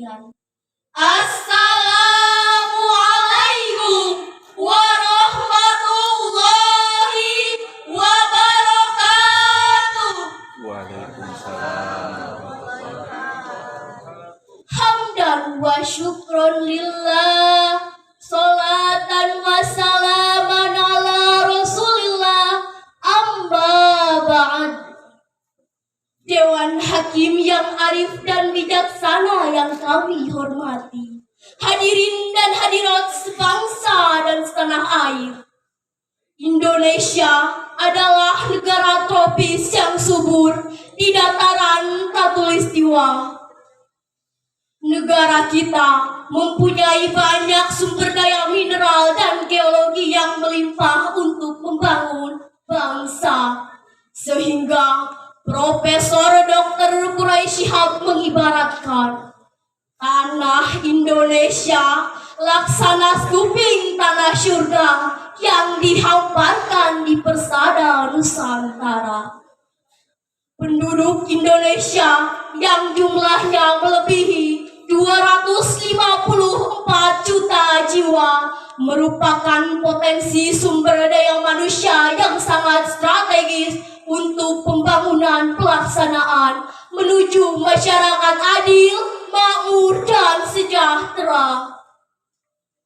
azan. Assalamualaikum warahmatullahi wabarakatuh. Waalaikumsalam. Hamdan wa syukron lillah, salatan wa salaman ala rasulillah, amma ba'd. Dewan Hakim yang arif dan bijaksana yang kami hormati, hadirin dan hadirat sebangsa dan setanah air. Indonesia adalah negara tropis yang subur di dataran khatulistiwa. Negara kita mempunyai banyak sumber daya mineral dan geologi yang melimpah untuk membangun bangsa, sehingga Profesor Dr. Quraisy Shihab mengibaratkan tanah Indonesia laksana skuping tanah surga yang dihamparkan di persada Nusantara. Penduduk Indonesia yang jumlahnya melebihi 254 juta jiwa merupakan potensi sumber daya manusia yang sangat strategis untuk pembangunan pelaksanaan menuju masyarakat adil, makmur, dan sejahtera.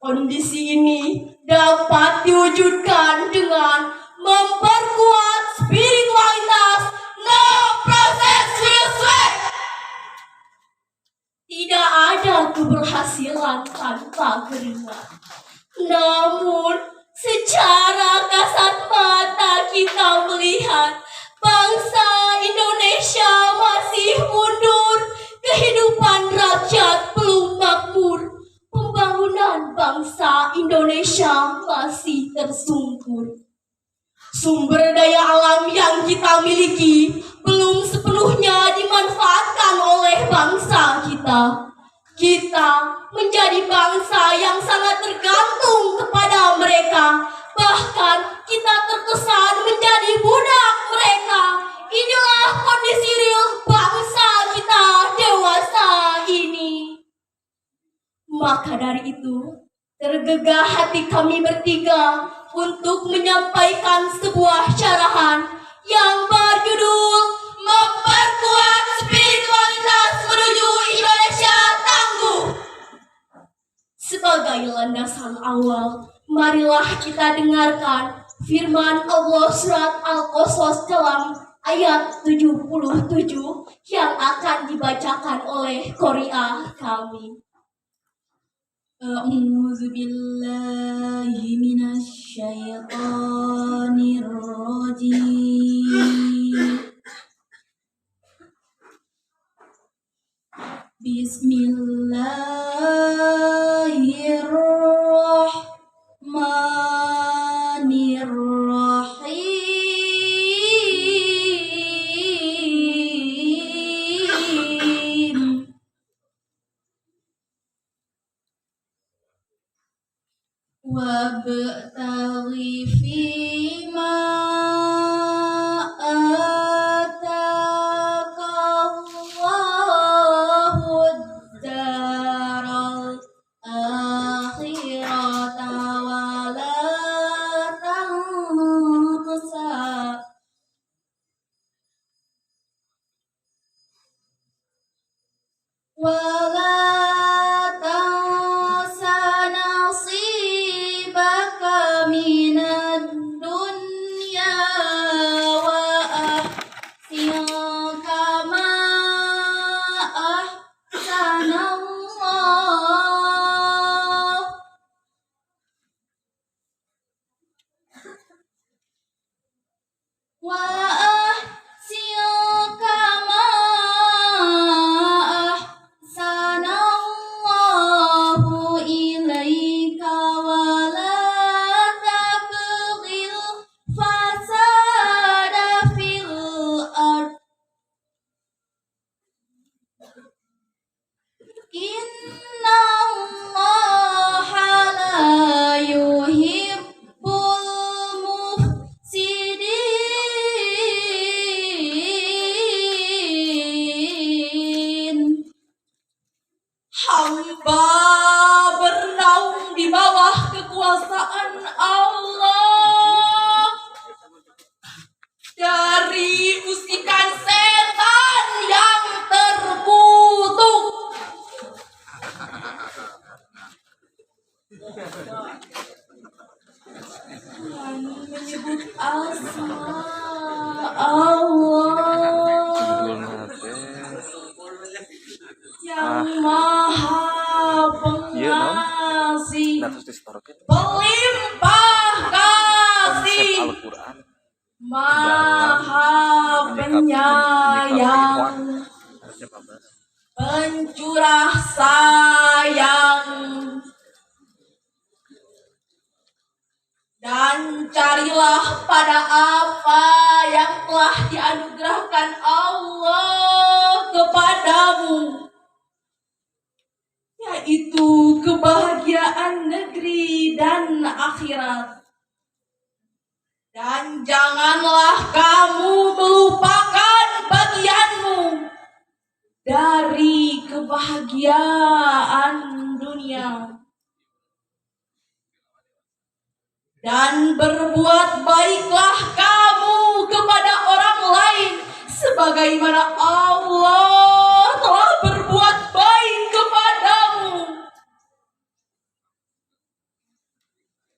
Kondisi ini dapat diwujudkan dengan memperkuat spiritualitas no proses respect. Tidak ada keberhasilan tanpa keringat. Namun, secara kasat mata kita melihat bangsa Indonesia masih mundur, kehidupan rakyat belum makmur, pembangunan bangsa Indonesia masih tersungkur. Sumber daya alam yang kita miliki belum sepenuhnya dimanfaatkan oleh bangsa kita. Kita menjadi bangsa yang sangat tergantung kepada mereka. Bahkan kita terkesan menjadi budak mereka. Inilah kondisi real bangsa kita dewasa ini. Maka dari itu, tergegah hati kami bertiga untuk menyampaikan sebuah carahan yang berjudul Memperkuat Spiritualitas Menuju Indonesia Tangguh. Sebagai landasan awal, marilah kita dengarkan firman Allah surat Al-Qasas dalam ayat 77 yang akan dibacakan oleh qari'ah kami. A'udzu billahi minasy syaithanir rajim. Bismillahirrahmanirrahim. Wabtaghi fima ataka Allahu ad-daral akhirata wa la tansa nasibaka minad dunya wa ahsin kama ahsanallah wa ahsin kama Pelimpah kasih, Maha Penyayang, Pencurah sayang. Dan carilah pada apa yang telah dianugerahkan Allah kepadamu, yaitu kebahagiaan negeri dan akhirat. Dan janganlah kamu melupakan bagianmu dari kebahagiaan dunia. Dan berbuat baiklah kamu kepada orang lain sebagaimana Allah telah berbuat baik kepadamu.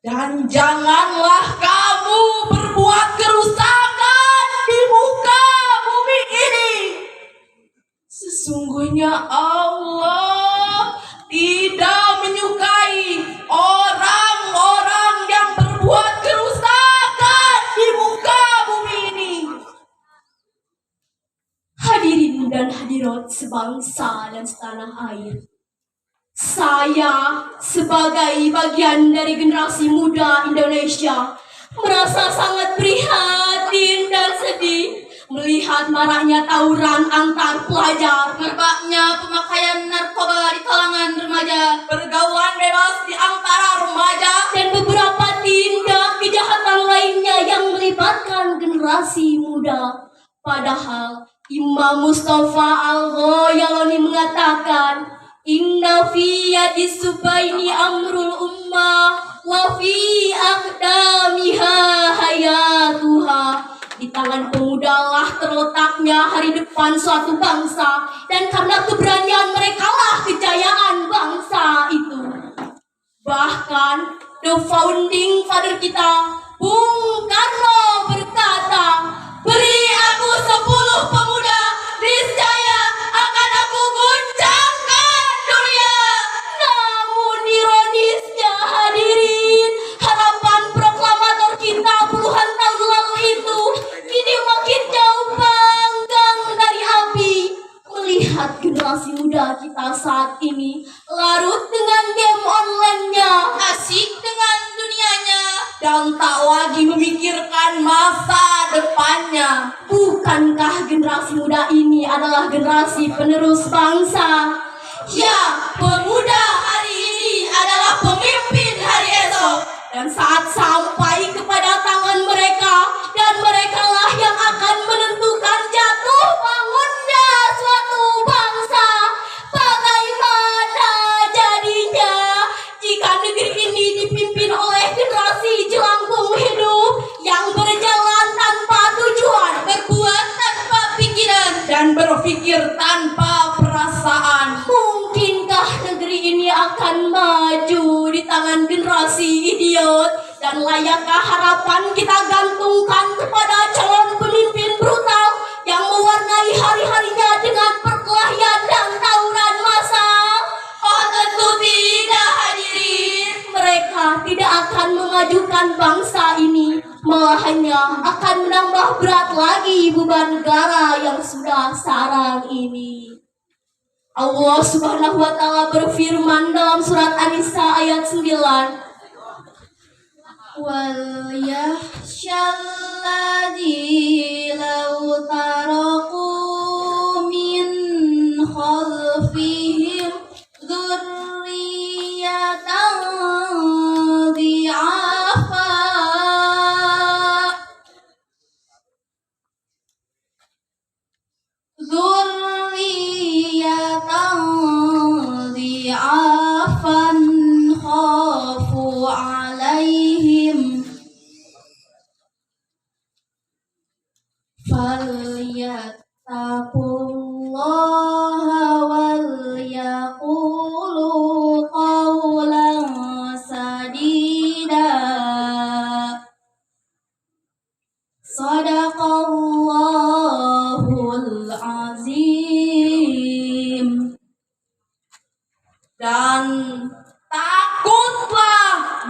Dan janganlah kamu berbuat kerusakan di muka bumi ini. Sesungguhnya Allah tidak menyukai orang-orang yang berbuat kerusakan di muka bumi ini. Hadirin dan hadirat sebangsa dan setanah air, saya sebagai bagian dari generasi muda Indonesia merasa sangat prihatin dan sedih melihat maraknya tawuran antar pelajar, merebaknya pemakaian narkoba di kalangan remaja, pergaulan bebas di antara remaja, dan beberapa tindak kejahatan lainnya yang melibatkan generasi muda. Padahal Imam Mustafa Al-Ghayalani mengatakan, inna fi yadis subaini amrul ummah wa fi aqdamiha hayatuha. Di tangan pemuda lah terletaknya hari depan suatu bangsa, dan karena keberanian mereka lah kejayaan bangsa itu. Bahkan the founding father kita, Bung Karno berkata, beri aku 10 pemuda, niscaya akan aku guncangkan dunia. Namun ironisnya hadirin, harapan proklamator kita puluhan tahun lalu itu kini makin jauh panggang dari api. Melihat generasi muda kita saat ini larut dengan game online-nya, asik dengan dunianya, dan tak lagi memikirkan masa depannya. Bukankah generasi muda ini adalah generasi penerus bangsa? Ya, pemuda hari ini adalah pemimpin hari esok. Dan saat sampai kepada tangan mereka, dan merekalah yang akan menentukan jatuh bangunnya suatu bangsa. Bagaimana jadinya jika negeri ini dipimpin oleh generasi jelangkung hidup yang berjalan tanpa tujuan, berbuat tanpa pikiran, dan berpikir tanpa perasaan? Mungkinkah negeri ini akan maju di tangan generasi idiot? Dan layakkah harapan kita gantungkan kepada calon pemimpin brutal yang mewarnai hari-harinya dengan perkelahian dan tawuran massa? Oh, tentu tidak hadirin. Mereka tidak akan memajukan bangsa ini, malahannya akan menambah berat lagi beban negara yang sudah sarang ini. Allah Subhanahu wa Ta'ala berfirman dalam surat An-Nisa ayat 9, wal yahsyalladzi law taraku min khalfihim dzurriyyatan dhi'afa khafu alaihim falyattaqullaha wal yaqulu qawlan sadida. Sadaqallahul azim. Dan takutlah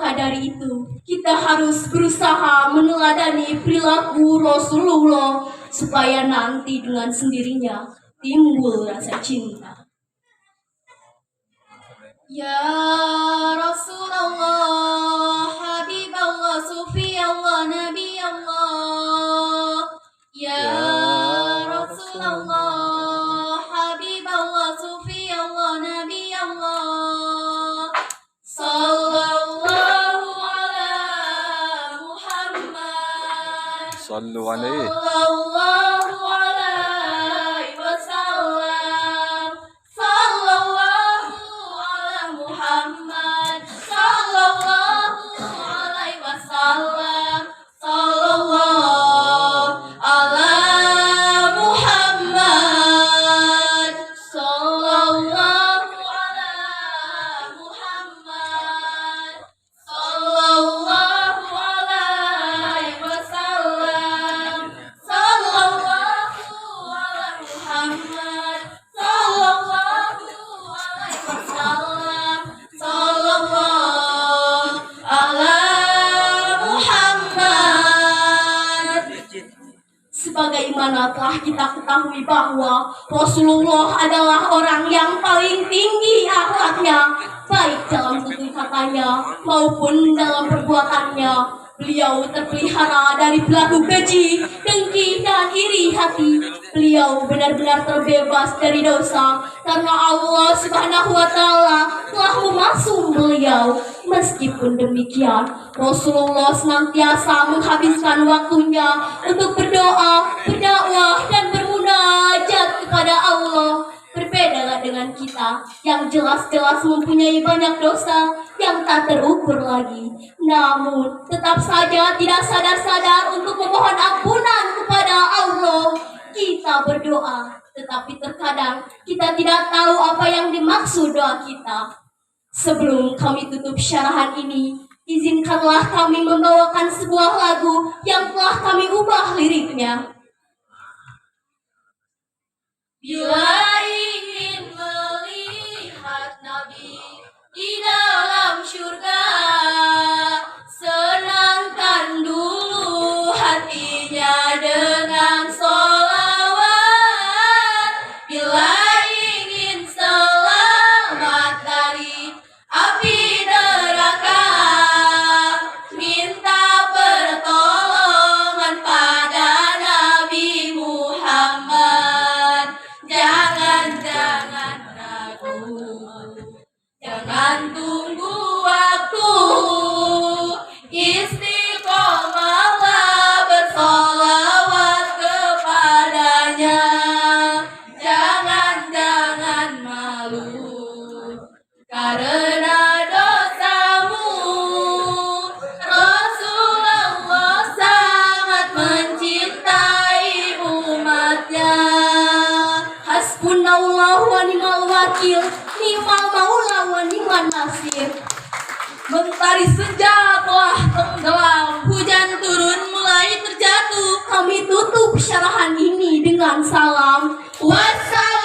Maka dari itu, kita harus berusaha meneladani perilaku Rasulullah supaya nanti dengan sendirinya timbul rasa cinta. Ya Rasulullah, Habiballah, Sufiyallah, Nabi Allah. Ya Rasulullah, Habiballah, Sufiyallah, Nabi Allah. Sallallahu ala Muhammad. Sallu alaihi. Sallallahu alaihi wasallam. Sallallahu ala Muhammad. Sallallahu alaihi wasallam. Sallallahu ala Muhammad. Sallallahu ala Muhammad. Sallallahu alaihi wasallam. Sallallahu ala Muhammad. Sallallahu alaihi wasallam. Sallallahu ala Muhammad. Sebagaimana telah kita ketahui bahwa Rasulullah adalah orang yang paling tinggi akhlaknya, baik dalam tutur katanya maupun dalam perbuatannya. Beliau terpelihara dari pelaku keji, dengki, dan iri hati. Beliau benar-benar terbebas dari dosa karena Allah Subhanahu wa Ta'ala telah memasung beliau. Meskipun demikian, Rasulullah senantiasa menghabiskan waktunya untuk berdoa, berdakwah, dan bermunajat kepada Allah. Berbeda dengan kita yang jelas-jelas mempunyai banyak dosa yang tak terukur lagi. Namun, tetap saja tidak sadar-sadar untuk memohon ampunan kepada Allah. Kita berdoa, tetapi terkadang kita tidak tahu apa yang dimaksud doa kita. Sebelum kami tutup syarahan ini, izinkanlah kami membawakan sebuah lagu yang telah kami ubah liriknya. Bila ingin melihat Nabi di dalam syurga, senangkan dulu hatinya dengan sholawat. Bila ingin selamat dari api neraka, minta pertolongan pada Nabi Muhammad. Jangan ragu, jangan tunggu waktu, istiqomahlah bersolawat kepadanya. Jangan malu karena dosamu. Rasulullah sangat mencintai umatnya. Hasbunallah wa ni'mal wakil, ni'mal maula wa ni'man nasir. Mentari senja telah tenggelam, hujan turun mulai terjatuh. Kami tutup syarahan ini dengan salam. Wassalam.